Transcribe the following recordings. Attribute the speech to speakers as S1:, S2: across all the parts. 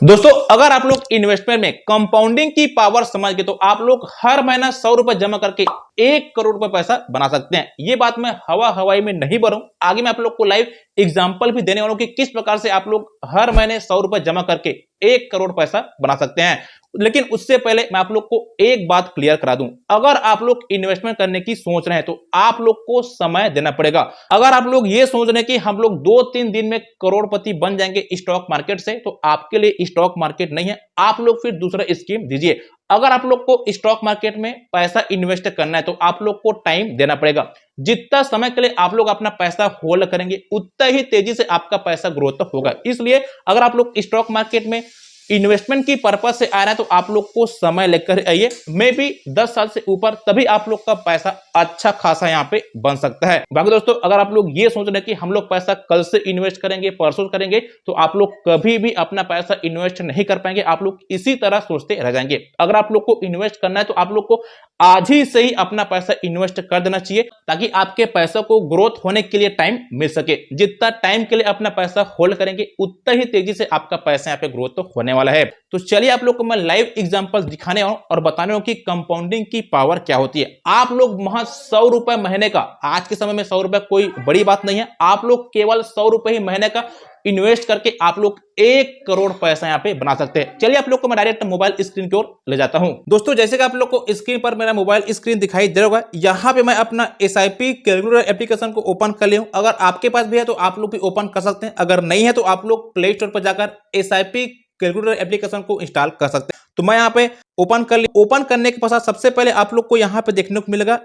S1: दोस्तों अगर आप लोग इन्वेस्टमेंट में कंपाउंडिंग की पावर समझ गए तो आप लोग हर महीना 100 रुपए जमा करके 1 करोड़ रुपए पैसा बना सकते हैं। ये बात मैं हवाई में नहीं बोल रहा हूं, आगे मैं आप लोग को लाइव एग्जांपल भी देने वाला हूं कि किस प्रकार से आप लोग हर महीने 100 रुपए जमा करके 1 करोड़ पैसा बना सकते हैं। लेकिन उससे पहले मैं आप लोग को एक बात क्लियर करा दूं, अगर आप लोग इन्वेस्टमेंट करने की सोच रहे हैं तो आप लोग को समय देना पड़ेगा। अगर आप लोग ये सोच रहे हैं कि हम लोग 2-3 दिन में करोड़पति बन जाएंगे स्टॉक मार्केट से, तो आपके लिए स्टॉक मार्केट नहीं है। आप लोग फिर दूसरा स्कीम दीजिए। अगर आप लोग को स्टॉक मार्केट में पैसा इन्वेस्ट करना है तो आप लोग को टाइम देना पड़ेगा। जितना समय के लिए आप लोग अपना पैसा होल्ड करेंगे उतना ही तेजी से आपका पैसा ग्रोथ होगा। इसलिए अगर आप लोग स्टॉक मार्केट में इन्वेस्टमेंट की पर्पज से आ रहा है तो आप लोग को समय लेकर आइए। मे भी 10 साल से ऊपर, तभी आप लोग का पैसा अच्छा खासा यहाँ पे बन सकता है। बाकी दोस्तों अगर आप लोग ये सोच रहे हैं कि हम लोग पैसा कल से इन्वेस्ट करेंगे, परसों करेंगे, तो आप लोग कभी भी अपना पैसा इन्वेस्ट नहीं कर पाएंगे। आप लोग इसी तरह सोचते रह जाएंगे। अगर आप लोग को इन्वेस्ट करना है तो आप लोग को आज ही से ही अपना पैसा इन्वेस्ट कर देना चाहिए, ताकि आपके पैसों को ग्रोथ होने के लिए टाइम मिल सके। जितना टाइम के लिए अपना पैसा होल्ड करेंगे उतना ही तेजी से आपका पैसा यहाँ पे ग्रोथ होने वाला है। तो चलिए आप लोग को मैं लाइव एग्जांपल दिखाने और बताने हूं कि कंपाउंडिंग की पावर क्या होती है। आप लोग महज 100 रुपए महीने का, आज के समय में 100 रुपए कोई बड़ी बात नहीं है, आप लोग केवल 100 रुपए ही महीने का इन्वेस्ट करके आप लोग 1 करोड़ पैसा यहाँ पे बना सकते हैं। चलिए आप लोग को मैं डायरेक्ट मोबाइल स्क्रीन की ओर ले जाता हूं। दोस्तों जैसे कि आप लोग को स्क्रीन पर मेरा मोबाइल स्क्रीन दिखाई दे रहा होगा, यहाँ पे मैं अपना SIP कैलकुलेटर एप्लीकेशन को ओपन कर लिया हूं। अगर आपके पास भी है तो आप लोग भी ओपन कर सकते हैं, अगर नहीं है तो आप लोग प्ले स्टोर पर जाकर SIP कैलकुलेटर एप्लीकेशन को इंस्टॉल कर सकते हैं। तो मैं यहाँ पे ओपन कर लिया। ओपन करने के पश्चात सबसे पहले आप लोग को यहाँ पे देखने को मिलेगा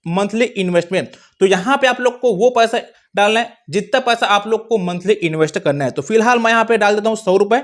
S1: मंथली इन्वेस्टमेंट। तो यहाँ पे आप लोग को वो पैसा डालना है जितना पैसा आप लोग को मंथली इन्वेस्ट करना है। तो फिलहाल मैं यहाँ पे डाल देता हूँ 100 रुपए।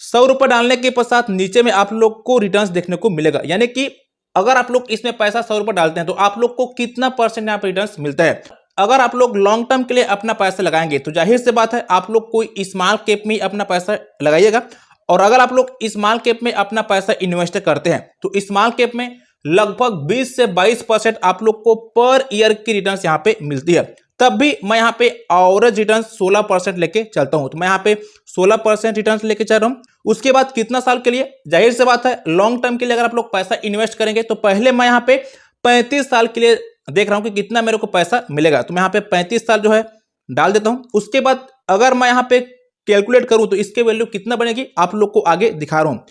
S1: 100 रुपए डालने के पश्चात नीचे में आप लोग को रिटर्न्स देखने को मिलेगा, यानी कि अगर आप लोग इसमें पैसा 100 रुपए डालते हैं तो आप लोग को कितना परसेंट यहाँ पे रिटर्न्स मिलता है। अगर आप लोग लॉन्ग टर्म के लिए अपना पैसा लगाएंगे तो जाहिर सी बात है आप लोग कोई स्मॉल कैप में अपना पैसा लगाइएगा। और अगर आप लोग स्मॉल कैप में अपना पैसा इन्वेस्ट करते हैं तो स्मॉल कैप में लगभग 20 से 22% आप लोग को पर ईयर की रिटर्न्स यहाँ पे मिलती है। तब भी मैं यहाँ पे एवरेज रिटर्न 16% लेके चलता हूँ। तो मैं यहाँ पे 16% रिटर्न लेके चल रहा हूँ। उसके बाद कितना साल के लिए, जाहिर सी बात है लॉन्ग टर्म के लिए अगर आप लोग पैसा इन्वेस्ट करेंगे तो पहले मैं यहाँ पे 35 साल के लिए देख रहा हूँ कि कितना मेरे को पैसा मिलेगा। तो मैं यहाँ पे 35 साल जो है डाल देता हूँ। उसके बाद अगर मैं यहाँ पे कैलकुलेट करूँ तो इसके वैल्यू कितना बनेगी आप लोग को आगे दिखा रहा हूँ।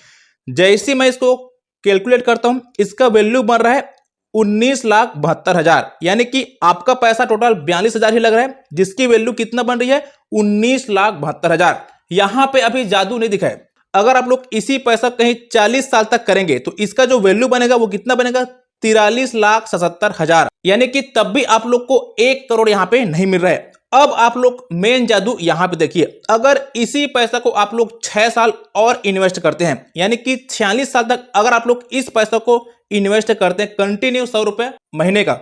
S1: जैसे मैं इसको कैलकुलेट करता हूँ, इसका वैल्यू बन रहा है 19,72,000, यानी कि आपका पैसा टोटल 42,000 ही लग रहा है, जिसकी वैल्यू कितना बन रही है 19,72,000। यहां पे अभी जादू नहीं दिखा है। अगर आप लोग इसी पैसा कहीं 40 साल तक करेंगे तो इसका जो वैल्यू बनेगा वो कितना बनेगा 43,77,000, यानी कि तब भी आप लोग को 1 करोड़ यहां पे नहीं मिल रहा है। अब आप लोग मेन जादू यहां पे देखिए, अगर इसी पैसा को आप लोग 6 साल और इन्वेस्ट करते हैं, यानी कि 46 साल तक अगर आप लोग इस पैसा को इन्वेस्ट करते हैं कंटिन्यू 100 रुपए महीने का,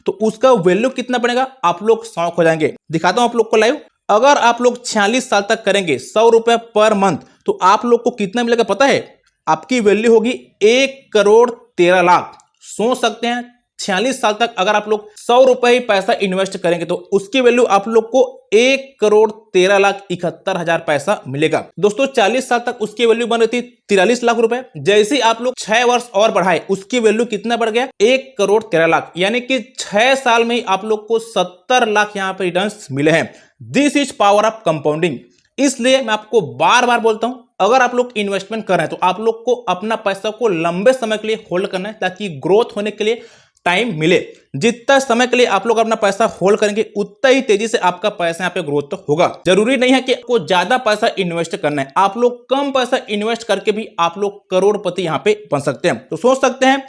S1: तो उसका वैल्यू कितना बनेगा आप लोग शौक हो जाएंगे। दिखाता हूं आप लोग को लाइव। अगर आप लोग 46 साल तक करेंगे 100 रुपए पर मंथ तो आप लोग को कितना मिलेगा पता है, आपकी वैल्यू होगी 1,13,00,000। सोच सकते हैं 46 साल तक अगर आप लोग 100 रुपए ही पैसा इन्वेस्ट करेंगे तो उसकी वैल्यू आप लोग को 1,13,71,000 पैसा मिलेगा। दोस्तों 40 साल तक उसकी वैल्यू बन रही थी 43 लाख रुपए। जैसे ही आप लोग 6 वर्ष और बढ़ाए उसकी वैल्यू कितना बढ़ गया 1,13,00,000, यानी कि 6 साल में ही आप लोग को 70 लाख यहाँ पे रिटर्न्स मिले हैं। This is power of compounding. इसलिए मैं आपको बार बार बोलता हूं, अगर आप लोग इन्वेस्टमेंट कर रहे हैं तो आप लोग को अपना पैसा को लंबे समय के लिए होल्ड करना है, ताकि ग्रोथ होने के लिए टाइम मिले। जितना समय के लिए आप लोग अपना पैसा होल्ड करेंगे उतना ही तेजी से आपका पैसा यहाँ पे ग्रोथ होगा। जरूरी नहीं है कि आपको ज्यादा पैसा इन्वेस्ट करना है, आप लोग कम पैसा इन्वेस्ट करके भी आप लोग करोड़पति यहाँ पे बन सकते हैं। तो सोच सकते हैं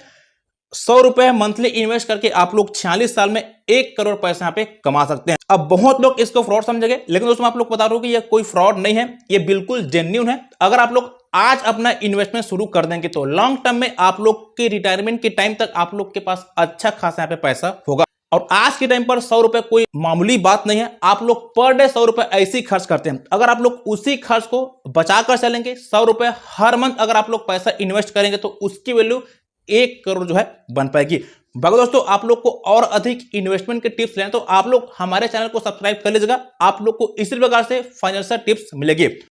S1: 100 रुपए मंथली इन्वेस्ट करके आप लोग 46 साल में 1 करोड़ पैसा यहाँ पे कमा सकते हैं। अब बहुत लोग इसको फ्रॉड समझेंगे, लेकिन दोस्तों आप लोग बता रहा हूं कि ये कोई फ्रॉड नहीं है, ये बिल्कुल जेन्युइन है। अगर आप लोग आज अपना इन्वेस्टमेंट शुरू कर देंगे तो लॉन्ग टर्म में आप लोग के रिटायरमेंट के टाइम तक आप लोग के पास अच्छा खासा यहाँ पे पैसा होगा। और आज के टाइम पर 100 रुपए कोई मामूली बात नहीं है। आप लोग पर डे 100 रुपए ऐसे ही खर्च करते हैं, अगर आप लोग उसी खर्च को बचाकर चलेंगे 100 रुपए हर मंथ अगर आप लोग पैसा इन्वेस्ट करेंगे तो उसकी वैल्यू 1 करोड़ जो है बन पाएगी। बाकी दोस्तों आप लोग को और अधिक इन्वेस्टमेंट के टिप्स लें तो आप लोग हमारे चैनल को सब्सक्राइब कर लीजिएगा। आप लोग को इसी प्रकार से फाइनेंशियल टिप्स मिलेगी।